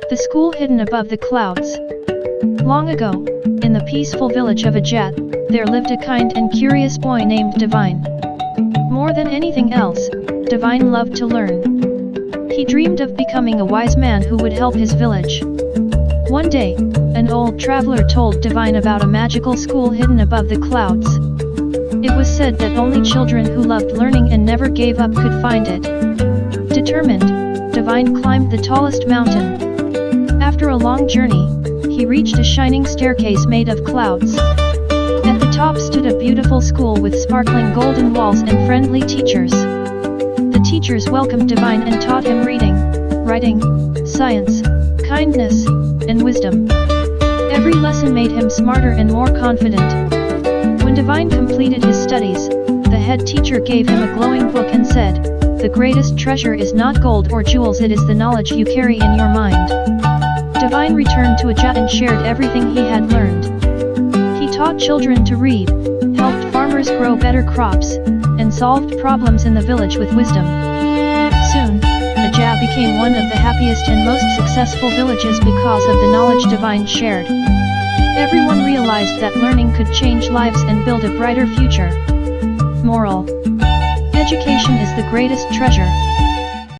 The school hidden above the clouds. Long ago, in the peaceful village of Ajat, there lived a kind and curious boy named Divine. More than anything else, Divine loved to learn. He dreamed of becoming a wise man who would help his village. One day, an old traveler told Divine about a magical school hidden above the clouds. It was said that only children who loved learning and never gave up could find it. Determined, Divine climbed the tallest mountain. After a long journey, he reached a shining staircase made of clouds. At the top stood a beautiful school with sparkling golden walls and friendly teachers. The teachers welcomed Divine and taught him reading, writing, science, kindness, and wisdom. Every lesson made him smarter and more confident. When Divine completed his studies, the head teacher gave him a glowing book and said, "The greatest treasure is not gold or jewels, it is the knowledge you carry in your mind." Divine returned to Ajat and shared everything he had learned. He taught children to read, helped farmers grow better crops, and solved problems in the village with wisdom. Soon, Ajat became one of the happiest and most successful villages because of the knowledge Divine shared. Everyone realized that learning could change lives and build a brighter future. Moral: education is the greatest treasure.